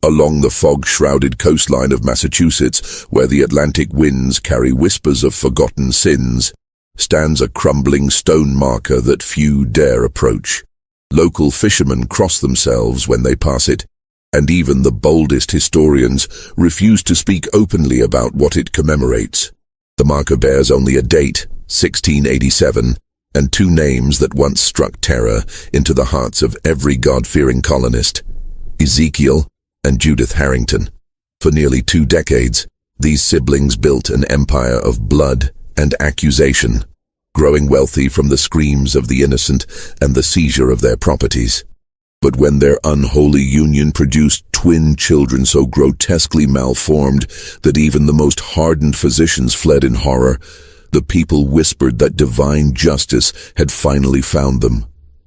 Along the fog-shrouded coastline of Massachusetts, where the Atlantic winds carry whispers of forgotten sins, stands a crumbling stone marker that few dare approach. Local fishermen cross themselves when they pass it, and even the boldest historians refuse to speak openly about what it commemorates. The marker bears only a date, 1687, and two names that once struck terror into the hearts of every God-fearing colonist: Ezekiel and Judith Harrington. For nearly 2 decades, these siblings built an empire of blood and accusation, growing wealthy from the screams of the innocent and the seizure of their properties. But when their unholy union produced twin children so grotesquely malformed that even the most hardened physicians fled in horror, the people whispered that divine justice had finally found them.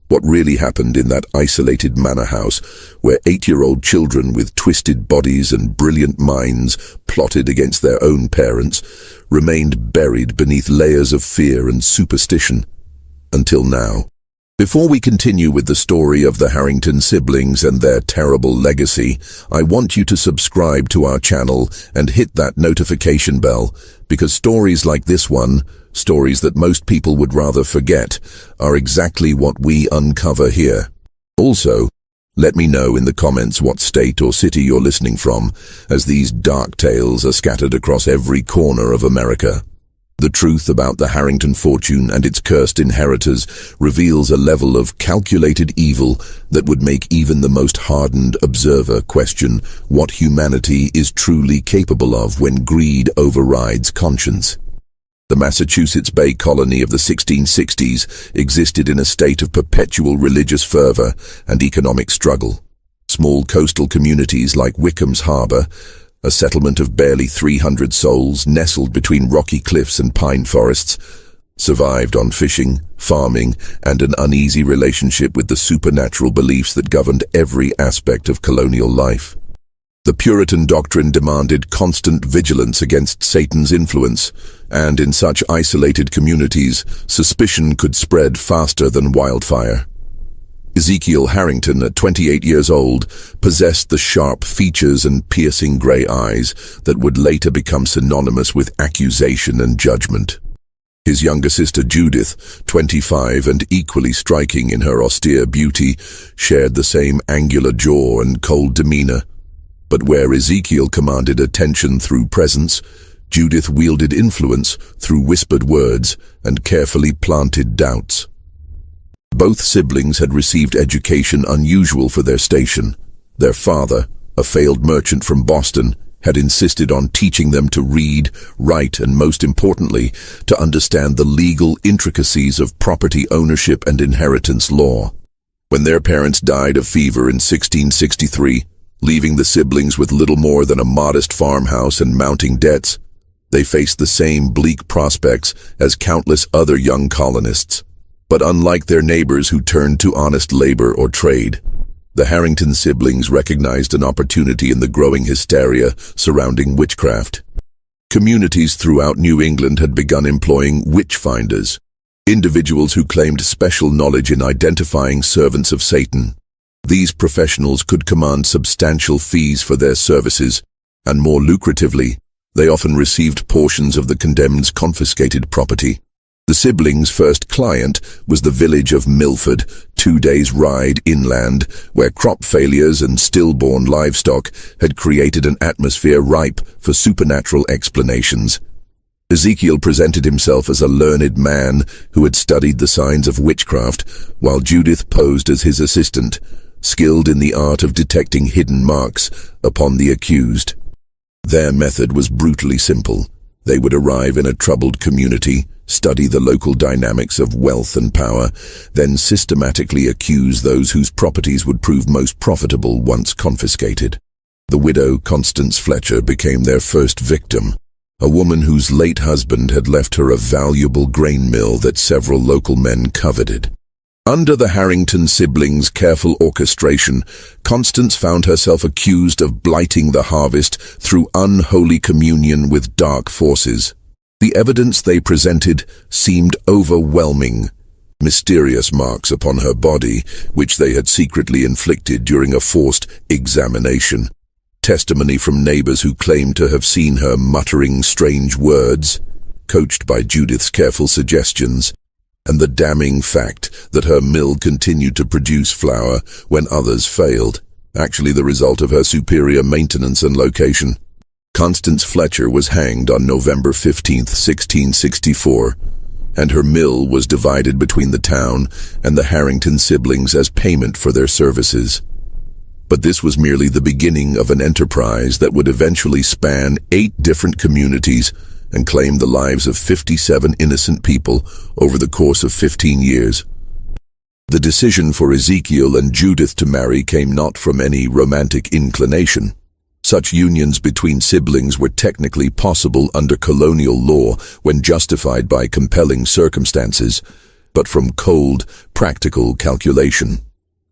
What really happened in that isolated manor house, where 8-year-old children with twisted bodies and brilliant minds plotted against their own parents, remained buried beneath layers of fear and superstition, until now. Before we continue with the story of the Harrington siblings and their terrible legacy, I want you to subscribe to our channel and hit that notification bell, because stories like this one, stories that most people would rather forget, are exactly what we uncover here. Also, let me know in the comments what state or city you're listening from, as these dark tales are scattered across every corner of America. The truth about the Harrington fortune and its cursed inheritors reveals a level of calculated evil that would make even the most hardened observer question what humanity is truly capable of when greed overrides conscience. The Massachusetts Bay Colony of the 1660s existed in a state of perpetual religious fervor and economic struggle. Small coastal communities like Wickham's Harbor, a settlement of barely 300 souls nestled between rocky cliffs and pine forests, survived on fishing, farming, and an uneasy relationship with the supernatural beliefs that governed every aspect of colonial life. The Puritan doctrine demanded constant vigilance against Satan's influence, and in such isolated communities, suspicion could spread faster than wildfire. Ezekiel Harrington, at 28 years old, possessed the sharp features and piercing grey eyes that would later become synonymous with accusation and judgment. His younger sister Judith, 25 and equally striking in her austere beauty, shared the same angular jaw and cold demeanor. But where Ezekiel commanded attention through presence, Judith wielded influence through whispered words and carefully planted doubts. Both siblings had received education unusual for their station. Their father, a failed merchant from Boston, had insisted on teaching them to read, write, and most importantly, to understand the legal intricacies of property ownership and inheritance law. When their parents died of fever in 1663, leaving the siblings with little more than a modest farmhouse and mounting debts, they faced the same bleak prospects as countless other young colonists. But unlike their neighbors who turned to honest labor or trade, the Harrington siblings recognized an opportunity in the growing hysteria surrounding witchcraft. Communities throughout New England had begun employing witch-finders, individuals who claimed special knowledge in identifying servants of Satan. These professionals could command substantial fees for their services, and more lucratively, they often received portions of the condemned's confiscated property. The siblings' first client was the village of Milford, 2 days' ride inland, where crop failures and stillborn livestock had created an atmosphere ripe for supernatural explanations. Ezekiel presented himself as a learned man who had studied the signs of witchcraft, while Judith posed as his assistant, skilled in the art of detecting hidden marks upon the accused. Their method was brutally simple. They would arrive in a troubled community, study the local dynamics of wealth and power, then systematically accuse those whose properties would prove most profitable once confiscated. The widow Constance Fletcher became their first victim, a woman whose late husband had left her a valuable grain mill that several local men coveted. Under the Harrington siblings' careful orchestration, Constance found herself accused of blighting the harvest through unholy communion with dark forces. The evidence they presented seemed overwhelming. Mysterious marks upon her body, which they had secretly inflicted during a forced examination. testimony from neighbors who claimed to have seen her muttering strange words, coached by Judith's careful suggestions, and the damning fact that her mill continued to produce flour when others failed, actually the result of her superior maintenance and location. Constance Fletcher was hanged on November 15, 1664, and her mill was divided between the town and the Harrington siblings as payment for their services. But this was merely the beginning of an enterprise that would eventually span 8 different communities and claim the lives of 57 innocent people over the course of 15 years. The decision for Ezekiel and Judith to marry came not from any romantic inclination. Such unions between siblings were technically possible under colonial law when justified by compelling circumstances, but from cold, practical calculation.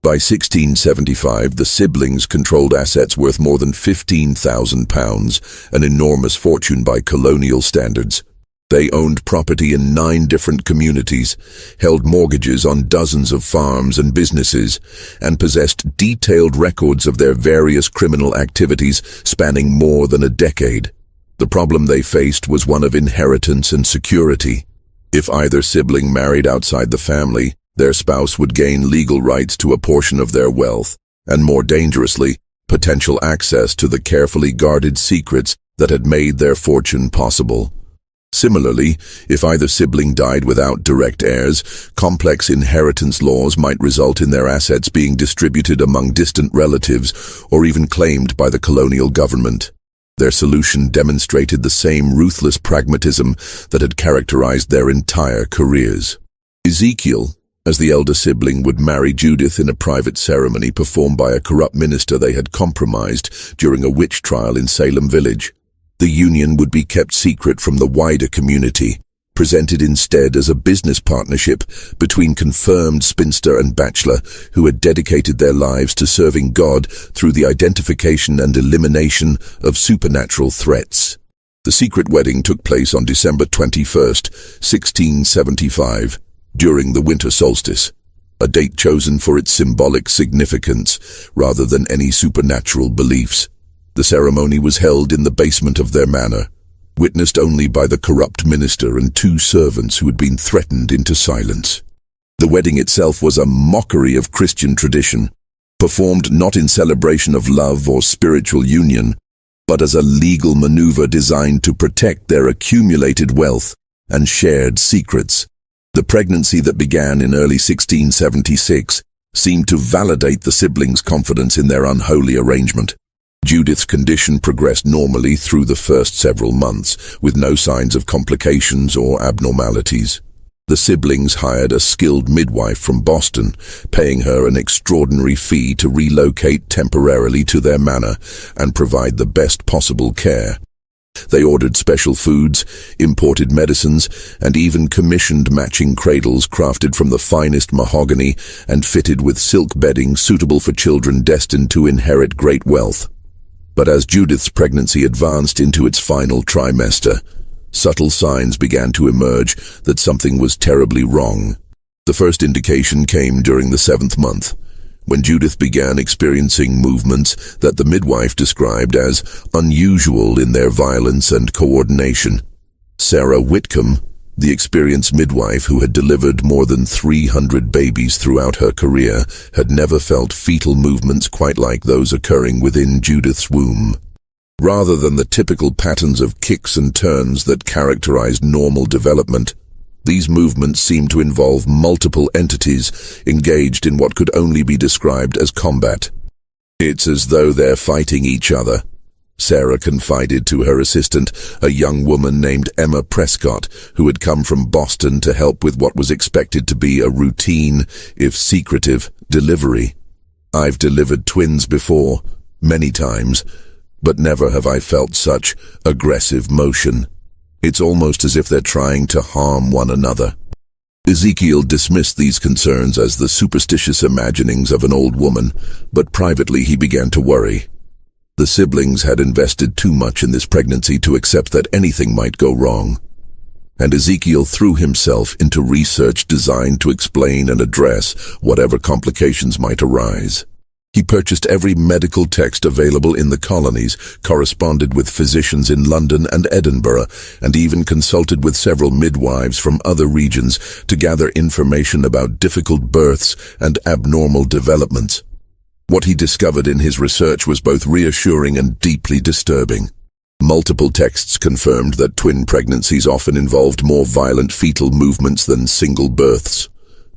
By 1675, the siblings controlled assets worth more than £15,000, an enormous fortune by colonial standards. They owned property in 9 different communities, held mortgages on dozens of farms and businesses, and possessed detailed records of their various criminal activities spanning more than a decade. The problem they faced was one of inheritance and security. If either sibling married outside the family, their spouse would gain legal rights to a portion of their wealth, and more dangerously, potential access to the carefully guarded secrets that had made their fortune possible. Similarly, if either sibling died without direct heirs, complex inheritance laws might result in their assets being distributed among distant relatives or even claimed by the colonial government. Their solution demonstrated the same ruthless pragmatism that had characterized their entire careers. Ezekiel, as the elder sibling, would marry Judith in a private ceremony performed by a corrupt minister they had compromised during a witch trial in Salem Village. The union would be kept secret from the wider community, presented instead as a business partnership between confirmed spinster and bachelor who had dedicated their lives to serving God through the identification and elimination of supernatural threats. The secret wedding took place on December 21st, 1675, during the winter solstice, a date chosen for its symbolic significance rather than any supernatural beliefs. The ceremony was held in the basement of their manor, witnessed only by the corrupt minister and 2 servants who had been threatened into silence. The wedding itself was a mockery of Christian tradition, performed not in celebration of love or spiritual union, but as a legal maneuver designed to protect their accumulated wealth and shared secrets. The pregnancy that began in early 1676 seemed to validate the siblings' confidence in their unholy arrangement. Judith's condition progressed normally through the first several months, with no signs of complications or abnormalities. The siblings hired a skilled midwife from Boston, paying her an extraordinary fee to relocate temporarily to their manor and provide the best possible care. They ordered special foods, imported medicines, and even commissioned matching cradles crafted from the finest mahogany and fitted with silk bedding suitable for children destined to inherit great wealth. But as Judith's pregnancy advanced into its final trimester, subtle signs began to emerge that something was terribly wrong. The first indication came during the 7th month, when Judith began experiencing movements that the midwife described as unusual in their violence and coordination. Sarah Whitcomb, the experienced midwife who had delivered more than 300 babies throughout her career, had never felt fetal movements quite like those occurring within Judith's womb. Rather than the typical patterns of kicks and turns that characterized normal development, these movements seemed to involve multiple entities engaged in what could only be described as combat. "It's as though they're fighting each other," Sarah confided to her assistant, a young woman named Emma Prescott, who had come from Boston to help with what was expected to be a routine, if secretive, delivery. "I've delivered twins before, many times, but never have I felt such aggressive motion. It's almost as if they're trying to harm one another." Ezekiel dismissed these concerns as the superstitious imaginings of an old woman, but privately he began to worry. The siblings had invested too much in this pregnancy to accept that anything might go wrong, and Ezekiel threw himself into research designed to explain and address whatever complications might arise. He purchased every medical text available in the colonies, corresponded with physicians in London and Edinburgh, and even consulted with several midwives from other regions to gather information about difficult births and abnormal developments. What he discovered in his research was both reassuring and deeply disturbing. Multiple texts confirmed that twin pregnancies often involved more violent fetal movements than single births,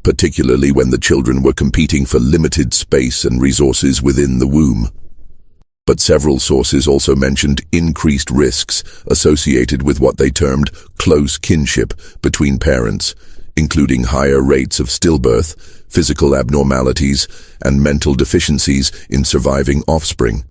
particularly when the children were competing for limited space and resources within the womb. But several sources also mentioned increased risks associated with what they termed close kinship between parents, including higher rates of stillbirth, physical abnormalities, and mental deficiencies in surviving offspring.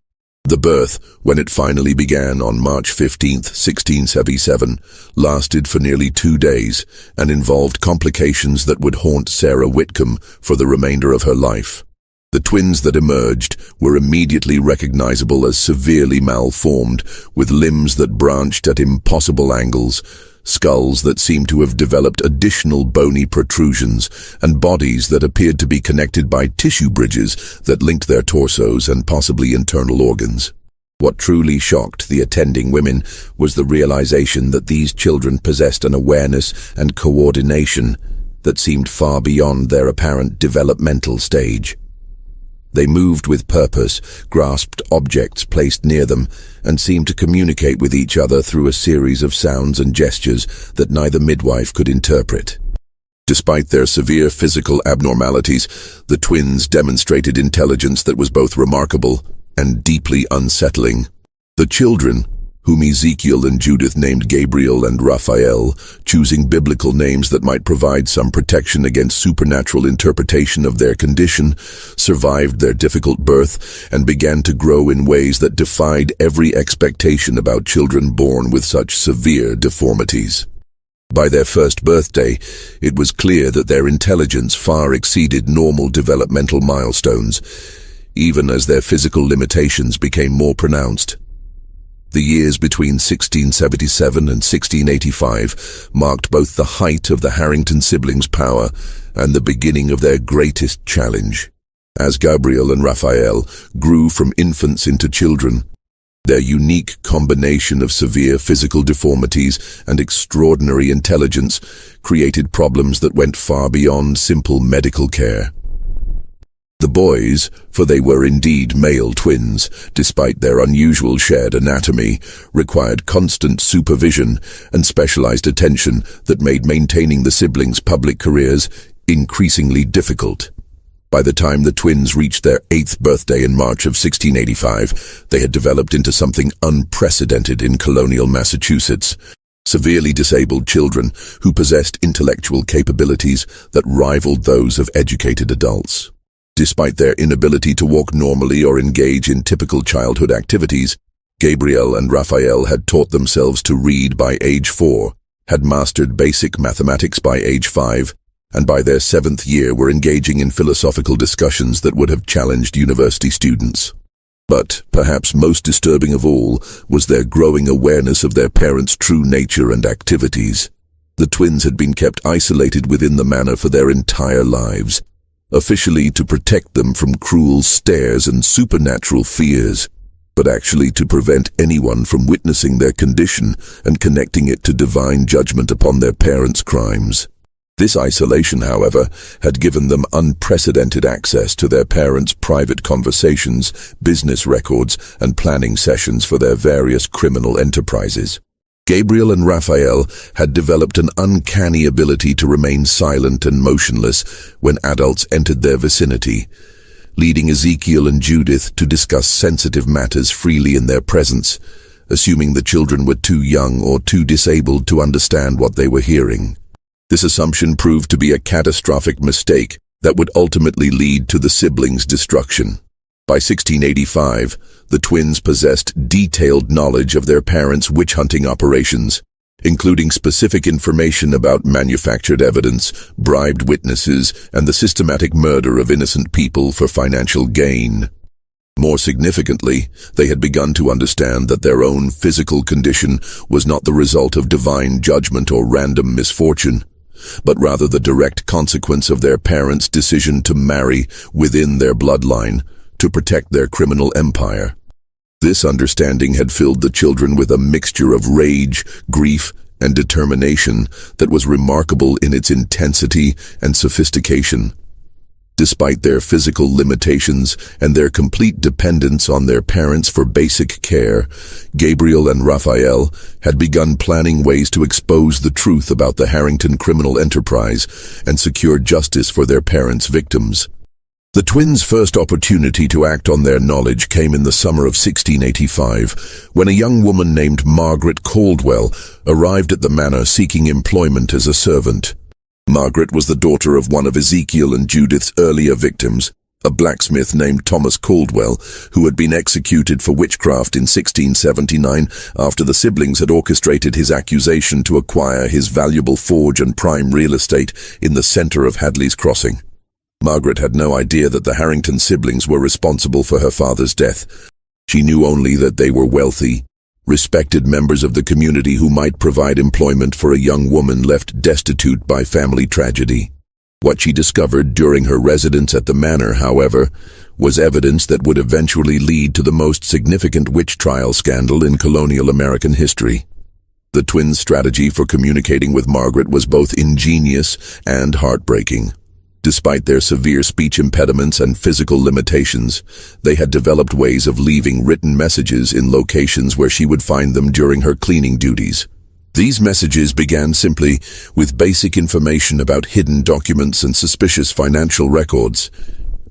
The birth, when it finally began on March 15, 1677, lasted for nearly 2 days and involved complications that would haunt Sarah Whitcomb for the remainder of her life. The twins that emerged were immediately recognizable as severely malformed, with limbs that branched at impossible angles, skulls that seemed to have developed additional bony protrusions, and bodies that appeared to be connected by tissue bridges that linked their torsos and possibly internal organs. What truly shocked the attending women was the realization that these children possessed an awareness and coordination that seemed far beyond their apparent developmental stage. They moved with purpose, grasped objects placed near them, and seemed to communicate with each other through a series of sounds and gestures that neither midwife could interpret. Despite their severe physical abnormalities, the twins demonstrated intelligence that was both remarkable and deeply unsettling. The children, whom Ezekiel and Judith named Gabriel and Raphael, choosing biblical names that might provide some protection against supernatural interpretation of their condition, survived their difficult birth and began to grow in ways that defied every expectation about children born with such severe deformities. By their first birthday, it was clear that their intelligence far exceeded normal developmental milestones, even as their physical limitations became more pronounced. The years between 1677 and 1685 marked both the height of the Harrington siblings' power and the beginning of their greatest challenge. As Gabriel and Raphael grew from infants into children, their unique combination of severe physical deformities and extraordinary intelligence created problems that went far beyond simple medical care. The boys, for they were indeed male twins, despite their unusual shared anatomy, required constant supervision and specialized attention that made maintaining the siblings' public careers increasingly difficult. By the time the twins reached their 8th birthday in March of 1685, they had developed into something unprecedented in colonial Massachusetts. Severely disabled children who possessed intellectual capabilities that rivaled those of educated adults. Despite their inability to walk normally or engage in typical childhood activities, Gabriel and Raphael had taught themselves to read by age 4, had mastered basic mathematics by age 5, and by their 7th year were engaging in philosophical discussions that would have challenged university students. But, perhaps most disturbing of all, was their growing awareness of their parents' true nature and activities. The twins had been kept isolated within the manor for their entire lives, officially to protect them from cruel stares and supernatural fears, but actually to prevent anyone from witnessing their condition and connecting it to divine judgment upon their parents' crimes. This isolation, however, had given them unprecedented access to their parents' private conversations, business records, and planning sessions for their various criminal enterprises. Gabriel and Raphael had developed an uncanny ability to remain silent and motionless when adults entered their vicinity, leading Ezekiel and Judith to discuss sensitive matters freely in their presence, assuming the children were too young or too disabled to understand what they were hearing. This assumption proved to be a catastrophic mistake that would ultimately lead to the siblings' destruction. By 1685, the twins possessed detailed knowledge of their parents' witch-hunting operations, including specific information about manufactured evidence, bribed witnesses, and the systematic murder of innocent people for financial gain. More significantly, they had begun to understand that their own physical condition was not the result of divine judgment or random misfortune, but rather the direct consequence of their parents' decision to marry within their bloodline, to protect their criminal empire. This understanding had filled the children with a mixture of rage, grief, and determination that was remarkable in its intensity and sophistication. Despite their physical limitations and their complete dependence on their parents for basic care, Gabriel and Raphael had begun planning ways to expose the truth about the Harrington criminal enterprise and secure justice for their parents' victims. The twins' first opportunity to act on their knowledge came in the summer of 1685, when a young woman named Margaret Caldwell arrived at the manor seeking employment as a servant. Margaret was the daughter of one of Ezekiel and Judith's earlier victims, a blacksmith named Thomas Caldwell, who had been executed for witchcraft in 1679 after the siblings had orchestrated his accusation to acquire his valuable forge and prime real estate in the center of Hadley's Crossing. Margaret had no idea that the Harrington siblings were responsible for her father's death. She knew only that they were wealthy, respected members of the community who might provide employment for a young woman left destitute by family tragedy. What she discovered during her residence at the manor, however, was evidence that would eventually lead to the most significant witch trial scandal in colonial American history. The twins' strategy for communicating with Margaret was both ingenious and heartbreaking. Despite their severe speech impediments and physical limitations, they had developed ways of leaving written messages in locations where she would find them during her cleaning duties. These messages began simply with basic information about hidden documents and suspicious financial records,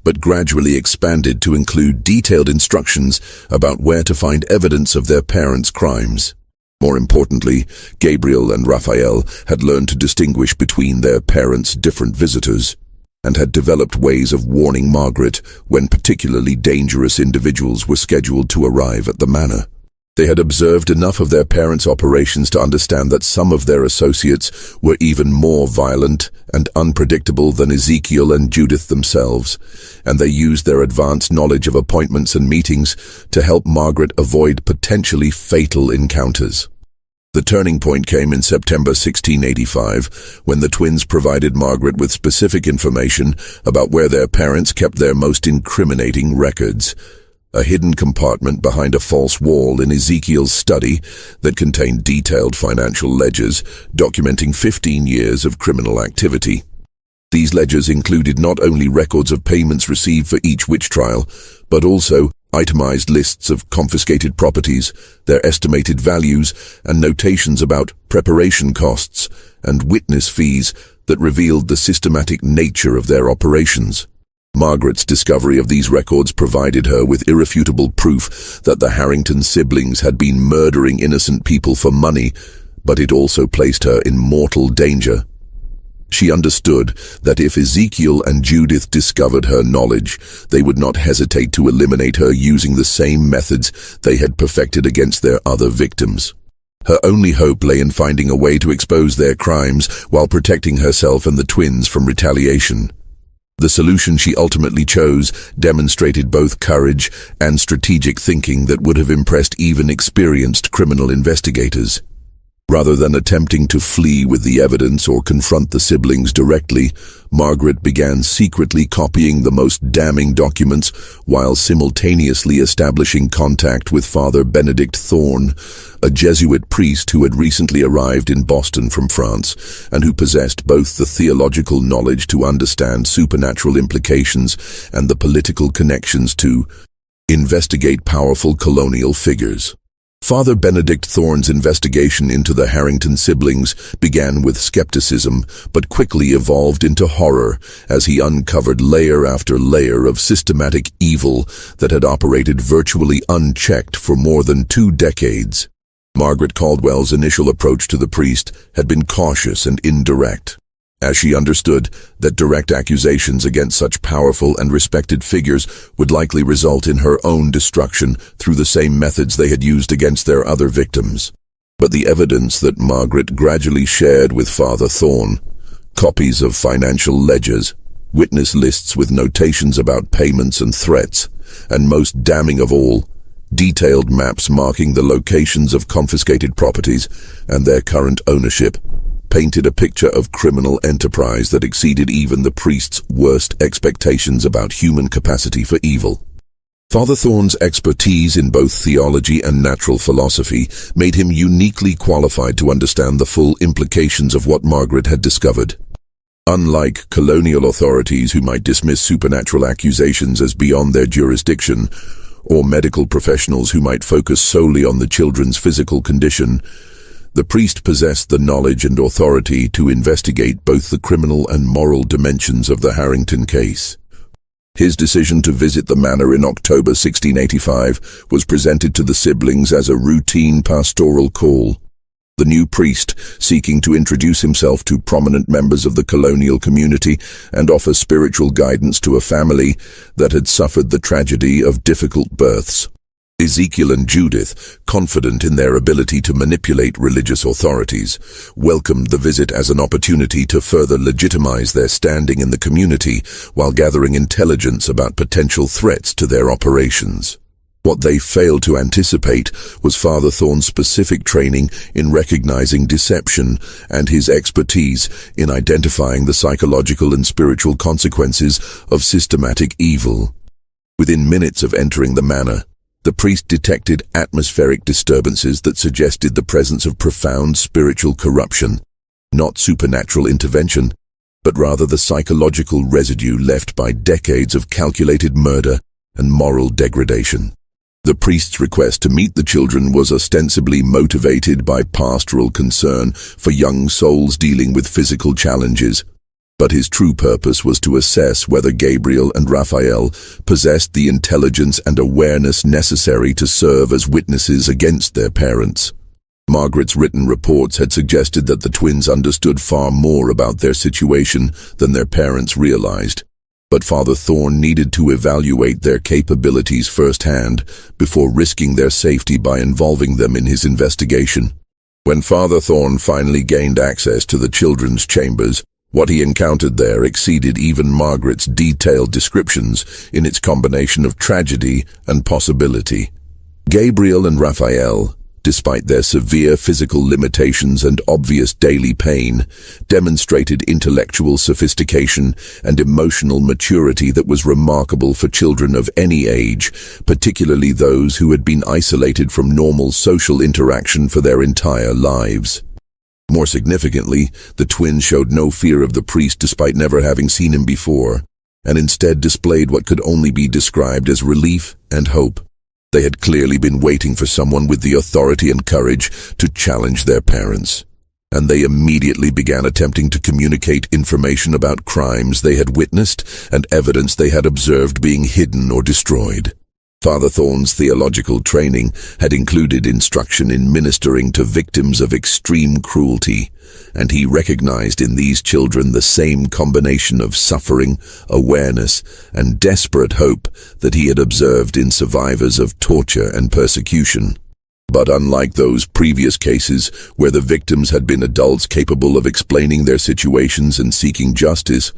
but gradually expanded to include detailed instructions about where to find evidence of their parents' crimes. More importantly, Gabriel and Raphael had learned to distinguish between their parents' different visitors, and had developed ways of warning Margaret when particularly dangerous individuals were scheduled to arrive at the manor. They had observed enough of their parents' operations to understand that some of their associates were even more violent and unpredictable than Ezekiel and Judith themselves, and they used their advanced knowledge of appointments and meetings to help Margaret avoid potentially fatal encounters. The turning point came in September 1685, when the twins provided Margaret with specific information about where their parents kept their most incriminating records. A hidden compartment behind a false wall in Ezekiel's study that contained detailed financial ledgers documenting 15 years of criminal activity. These ledgers included not only records of payments received for each witch trial, but also itemized lists of confiscated properties, their estimated values, and notations about preparation costs and witness fees that revealed the systematic nature of their operations. Margaret's discovery of these records provided her with irrefutable proof that the Harrington siblings had been murdering innocent people for money, but it also placed her in mortal danger. She understood that if Ezekiel and Judith discovered her knowledge, they would not hesitate to eliminate her using the same methods they had perfected against their other victims. Her only hope lay in finding a way to expose their crimes while protecting herself and the twins from retaliation. The solution she ultimately chose demonstrated both courage and strategic thinking that would have impressed even experienced criminal investigators. Rather than attempting to flee with the evidence or confront the siblings directly, Margaret began secretly copying the most damning documents while simultaneously establishing contact with Father Benedict Thorne, a Jesuit priest who had recently arrived in Boston from France and who possessed both the theological knowledge to understand supernatural implications and the political connections to investigate powerful colonial figures. Father Benedict Thorne's investigation into the Harrington siblings began with skepticism, but quickly evolved into horror as he uncovered layer after layer of systematic evil that had operated virtually unchecked for more than 2 decades. Margaret Caldwell's initial approach to the priest had been cautious and indirect, as she understood that direct accusations against such powerful and respected figures would likely result in her own destruction through the same methods they had used against their other victims. But the evidence that Margaret gradually shared with Father Thorne, copies of financial ledgers, witness lists with notations about payments and threats, and most damning of all, detailed maps marking the locations of confiscated properties and their current ownership, painted a picture of criminal enterprise that exceeded even the priest's worst expectations about human capacity for evil. Father Thorn's expertise in both theology and natural philosophy made him uniquely qualified to understand the full implications of what Margaret had discovered. Unlike colonial authorities who might dismiss supernatural accusations as beyond their jurisdiction, or medical professionals who might focus solely on the children's physical condition, the priest possessed the knowledge and authority to investigate both the criminal and moral dimensions of the Harrington case. His decision to visit the manor in October 1685 was presented to the siblings as a routine pastoral call. The new priest, seeking to introduce himself to prominent members of the colonial community and offer spiritual guidance to a family that had suffered the tragedy of difficult births. Ezekiel and Judith, confident in their ability to manipulate religious authorities, welcomed the visit as an opportunity to further legitimize their standing in the community while gathering intelligence about potential threats to their operations. What they failed to anticipate was Father Thorn's specific training in recognizing deception and his expertise in identifying the psychological and spiritual consequences of systematic evil. Within minutes of entering the manor, the priest detected atmospheric disturbances that suggested the presence of profound spiritual corruption, not supernatural intervention, but rather the psychological residue left by decades of calculated murder and moral degradation. The priest's request to meet the children was ostensibly motivated by pastoral concern for young souls dealing with physical challenges, but his true purpose was to assess whether Gabriel and Raphael possessed the intelligence and awareness necessary to serve as witnesses against their parents. Margaret's written reports had suggested that the twins understood far more about their situation than their parents realized, but Father Thorn needed to evaluate their capabilities firsthand before risking their safety by involving them in his investigation. When Father Thorn finally gained access to the children's chambers, what he encountered there exceeded even Margaret's detailed descriptions in its combination of tragedy and possibility. Gabriel and Raphael, despite their severe physical limitations and obvious daily pain, demonstrated intellectual sophistication and emotional maturity that was remarkable for children of any age, particularly those who had been isolated from normal social interaction for their entire lives. More significantly, the twins showed no fear of the priest despite never having seen him before, and instead displayed what could only be described as relief and hope. They had clearly been waiting for someone with the authority and courage to challenge their parents, and they immediately began attempting to communicate information about crimes they had witnessed and evidence they had observed being hidden or destroyed. Father Thorn's theological training had included instruction in ministering to victims of extreme cruelty, and he recognized in these children the same combination of suffering, awareness, and desperate hope that he had observed in survivors of torture and persecution. But unlike those previous cases where the victims had been adults capable of explaining their situations and seeking justice,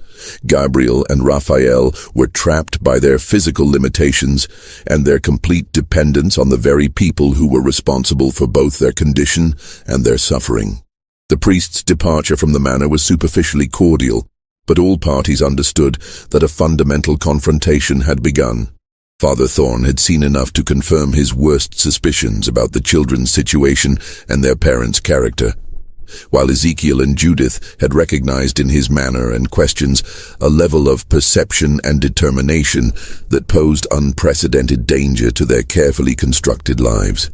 Gabriel and Raphael were trapped by their physical limitations and their complete dependence on the very people who were responsible for both their condition and their suffering. The priest's departure from the manor was superficially cordial, but all parties understood that a fundamental confrontation had begun. Father Thorn had seen enough to confirm his worst suspicions about the children's situation and their parents' character, while Ezekiel and Judith had recognized in his manner and questions a level of perception and determination that posed unprecedented danger to their carefully constructed lives.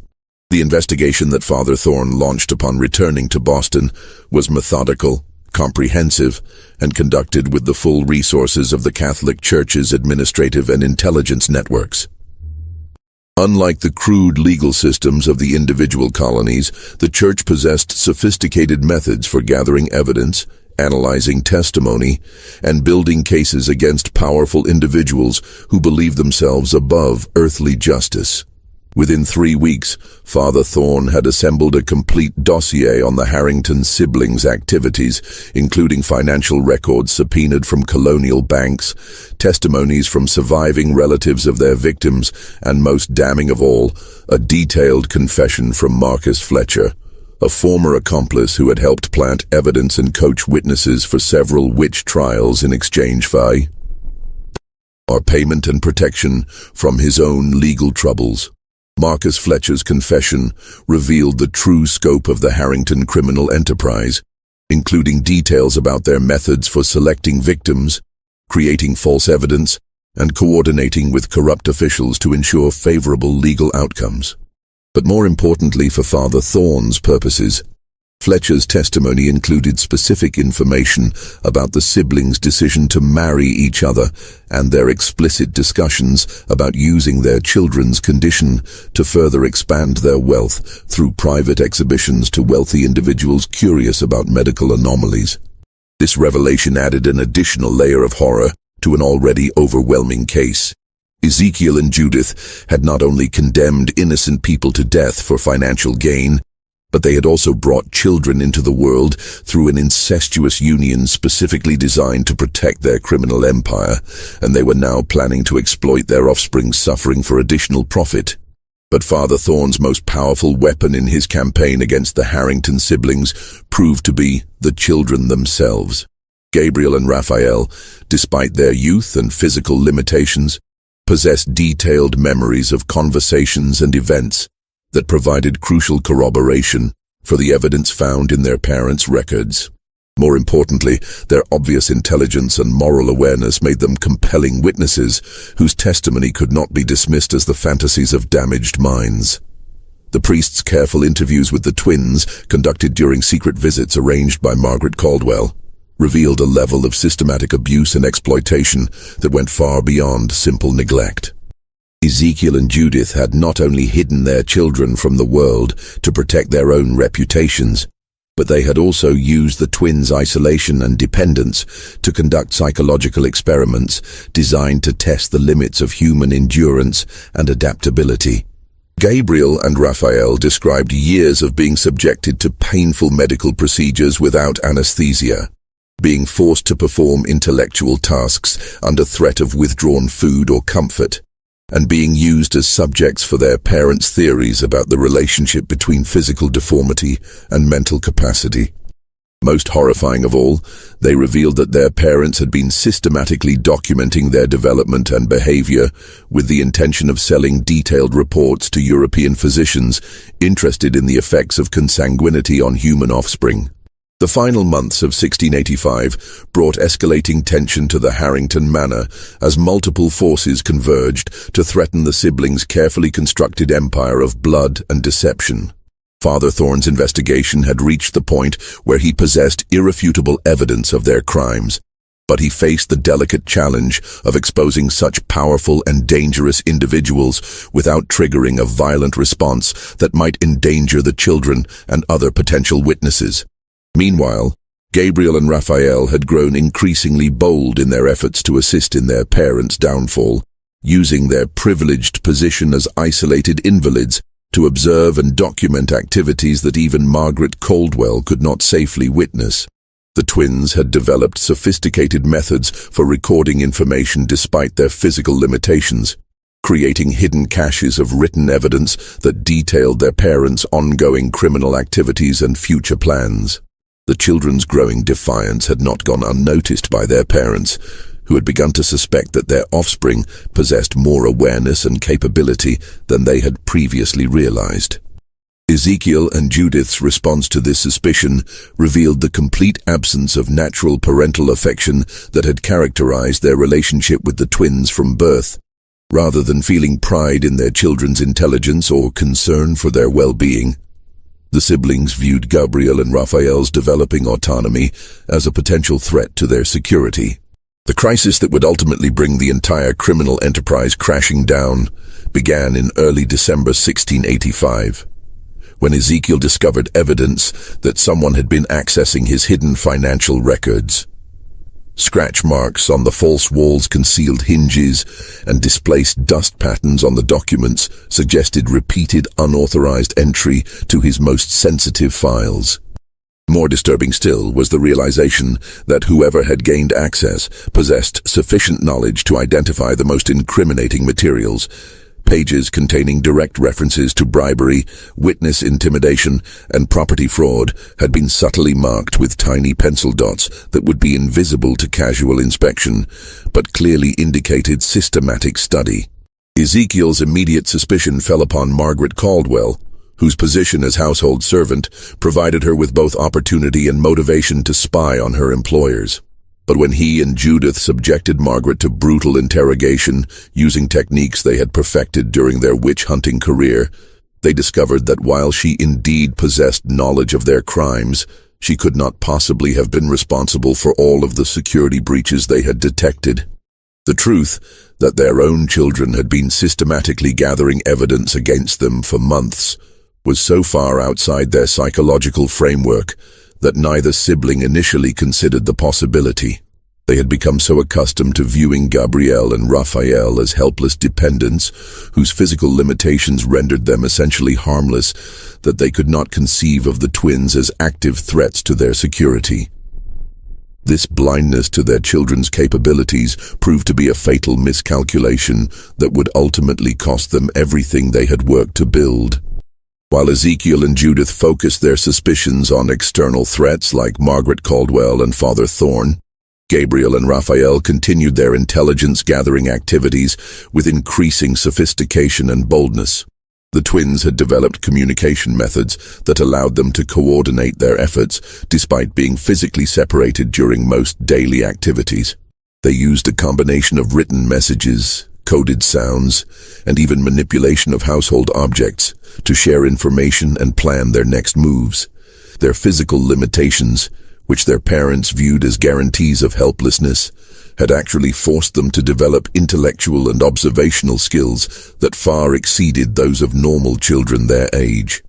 The investigation that Father Thorn launched upon returning to Boston was methodical, comprehensive, and conducted with the full resources of the Catholic Church's administrative and intelligence networks. Unlike the crude legal systems of the individual colonies, the Church possessed sophisticated methods for gathering evidence, analyzing testimony, and building cases against powerful individuals who believed themselves above earthly justice. Within 3 weeks, Father Thorn had assembled a complete dossier on the Harrington siblings' activities, including financial records subpoenaed from colonial banks, testimonies from surviving relatives of their victims, and most damning of all, a detailed confession from Marcus Fletcher, a former accomplice who had helped plant evidence and coach witnesses for several witch trials in exchange for or payment and protection from his own legal troubles. Marcus Fletcher's confession revealed the true scope of the Harrington criminal enterprise, including details about their methods for selecting victims, creating false evidence, and coordinating with corrupt officials to ensure favorable legal outcomes. But more importantly for Father Thorne's purposes, Fletcher's testimony included specific information about the siblings' decision to marry each other and their explicit discussions about using their children's condition to further expand their wealth through private exhibitions to wealthy individuals curious about medical anomalies. This revelation added an additional layer of horror to an already overwhelming case. Ezekiel and Judith had not only condemned innocent people to death for financial gain, but they had also brought children into the world through an incestuous union specifically designed to protect their criminal empire, and they were now planning to exploit their offspring's suffering for additional profit. But Father Thorne's most powerful weapon in his campaign against the Harrington siblings proved to be the children themselves. Gabriel and Raphael, despite their youth and physical limitations, possessed detailed memories of conversations and events that provided crucial corroboration for the evidence found in their parents' records. More importantly, their obvious intelligence and moral awareness made them compelling witnesses whose testimony could not be dismissed as the fantasies of damaged minds. The priest's careful interviews with the twins, conducted during secret visits arranged by Margaret Caldwell, revealed a level of systematic abuse and exploitation that went far beyond simple neglect. Ezekiel and Judith had not only hidden their children from the world to protect their own reputations, but they had also used the twins' isolation and dependence to conduct psychological experiments designed to test the limits of human endurance and adaptability. Gabriel and Raphael described years of being subjected to painful medical procedures without anesthesia, being forced to perform intellectual tasks under threat of withdrawn food or comfort, and being used as subjects for their parents' theories about the relationship between physical deformity and mental capacity. Most horrifying of all, they revealed that their parents had been systematically documenting their development and behavior with the intention of selling detailed reports to European physicians interested in the effects of consanguinity on human offspring. The final months of 1685 brought escalating tension to the Harrington manor as multiple forces converged to threaten the siblings' carefully constructed empire of blood and deception. Father Thorne's investigation had reached the point where he possessed irrefutable evidence of their crimes, but he faced the delicate challenge of exposing such powerful and dangerous individuals without triggering a violent response that might endanger the children and other potential witnesses. Meanwhile, Gabriel and Raphael had grown increasingly bold in their efforts to assist in their parents' downfall, using their privileged position as isolated invalids to observe and document activities that even Margaret Caldwell could not safely witness. The twins had developed sophisticated methods for recording information despite their physical limitations, creating hidden caches of written evidence that detailed their parents' ongoing criminal activities and future plans. The children's growing defiance had not gone unnoticed by their parents, who had begun to suspect that their offspring possessed more awareness and capability than they had previously realized. Ezekiel and Judith's response to this suspicion revealed the complete absence of natural parental affection that had characterized their relationship with the twins from birth. Rather than feeling pride in their children's intelligence or concern for their well-being, the siblings viewed Gabriel and Raphael's developing autonomy as a potential threat to their security. The crisis that would ultimately bring the entire criminal enterprise crashing down began in early December 1685, when Ezekiel discovered evidence that someone had been accessing his hidden financial records. Scratch marks on the false walls, concealed hinges, and displaced dust patterns on the documents suggested repeated unauthorized entry to his most sensitive files. More disturbing still was the realization that whoever had gained access possessed sufficient knowledge to identify the most incriminating materials, Pages containing direct references to bribery, witness intimidation, and property fraud had been subtly marked with tiny pencil dots that would be invisible to casual inspection, but clearly indicated systematic study. Ezekiel's immediate suspicion fell upon Margaret Caldwell, whose position as household servant provided her with both opportunity and motivation to spy on her employers. But when he and Judith subjected Margaret to brutal interrogation using techniques they had perfected during their witch-hunting career, they discovered that while she indeed possessed knowledge of their crimes, she could not possibly have been responsible for all of the security breaches they had detected. The truth that their own children had been systematically gathering evidence against them for months was so far outside their psychological framework that neither sibling initially considered the possibility. They had become so accustomed to viewing Gabrielle and Raphael as helpless dependents, whose physical limitations rendered them essentially harmless, that they could not conceive of the twins as active threats to their security. This blindness to their children's capabilities proved to be a fatal miscalculation that would ultimately cost them everything they had worked to build. While Ezekiel and Judith focused their suspicions on external threats like Margaret Caldwell and Father Thorne, Gabriel and Raphael continued their intelligence-gathering activities with increasing sophistication and boldness. The twins had developed communication methods that allowed them to coordinate their efforts despite being physically separated during most daily activities. They used a combination of written messages, coded sounds, and even manipulation of household objects to share information and plan their next moves. Their physical limitations, which their parents viewed as guarantees of helplessness, had actually forced them to develop intellectual and observational skills that far exceeded those of normal children their age.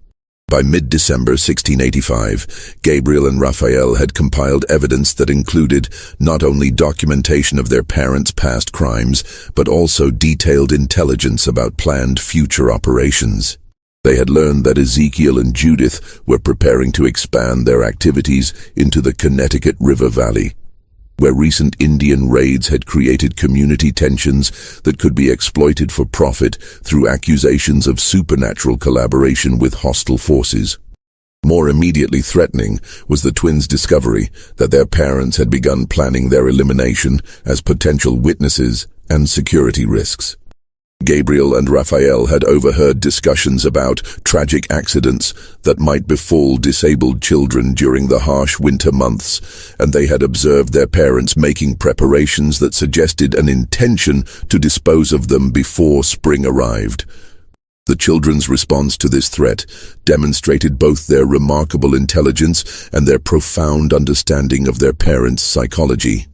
By mid-December 1685, Gabriel and Raphael had compiled evidence that included not only documentation of their parents' past crimes, but also detailed intelligence about planned future operations. They had learned that Ezekiel and Judith were preparing to expand their activities into the Connecticut River Valley, where recent Indian raids had created community tensions that could be exploited for profit through accusations of supernatural collaboration with hostile forces. More immediately threatening was the twins' discovery that their parents had begun planning their elimination as potential witnesses and security risks. Gabriel and Raphael had overheard discussions about tragic accidents that might befall disabled children during the harsh winter months, and they had observed their parents making preparations that suggested an intention to dispose of them before spring arrived. The children's response to this threat demonstrated both their remarkable intelligence and their profound understanding of their parents' psychology.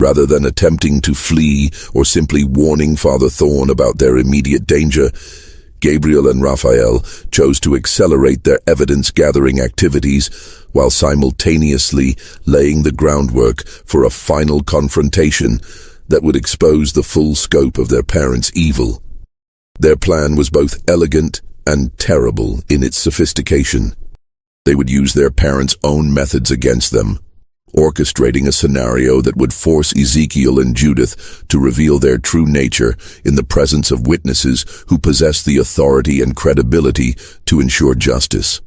Rather than attempting to flee or simply warning Father Thorne about their immediate danger, Gabriel and Raphael chose to accelerate their evidence-gathering activities while simultaneously laying the groundwork for a final confrontation that would expose the full scope of their parents' evil. Their plan was both elegant and terrible in its sophistication. They would use their parents' own methods against them, orchestrating a scenario that would force Ezekiel and Judith to reveal their true nature in the presence of witnesses who possessed the authority and credibility to ensure justice.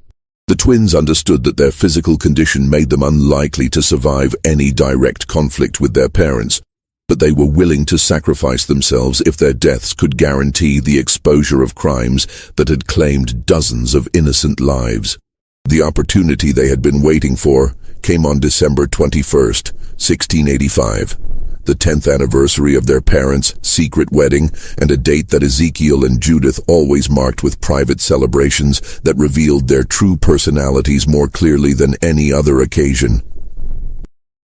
The twins understood that their physical condition made them unlikely to survive any direct conflict with their parents, but they were willing to sacrifice themselves if their deaths could guarantee the exposure of crimes that had claimed dozens of innocent lives. The opportunity they had been waiting for came on December 21st, 1685, the 10th anniversary of their parents' secret wedding, and a date that Ezekiel and Judith always marked with private celebrations that revealed their true personalities more clearly than any other occasion.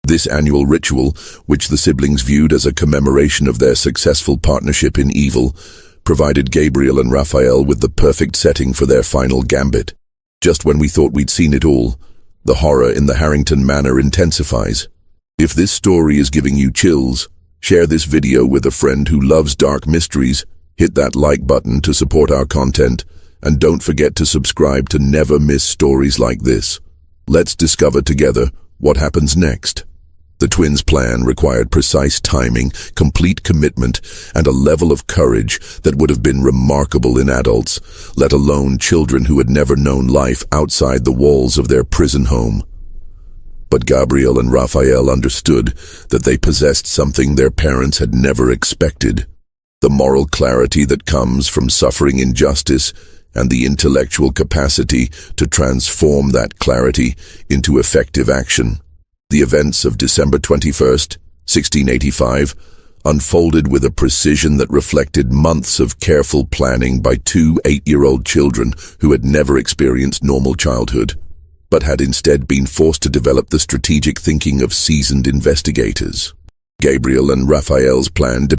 This annual ritual, which the siblings viewed as a commemoration of their successful partnership in evil, provided Gabriel and Raphael with the perfect setting for their final gambit. Just when we thought we'd seen it all, the horror in the Harrington Manor intensifies. If this story is giving you chills, share this video with a friend who loves dark mysteries, hit that like button to support our content, and don't forget to subscribe to never miss stories like this. Let's discover together what happens next. The twins' plan required precise timing, complete commitment, and a level of courage that would have been remarkable in adults, let alone children who had never known life outside the walls of their prison home. But Gabriel and Raphael understood that they possessed something their parents had never expected: the moral clarity that comes from suffering injustice and the intellectual capacity to transform that clarity into effective action. The events of December 21st, 1685, unfolded with a precision that reflected months of careful planning by two 8-year-old children who had never experienced normal childhood, but had instead been forced to develop the strategic thinking of seasoned investigators. Gabriel and Raphael's plan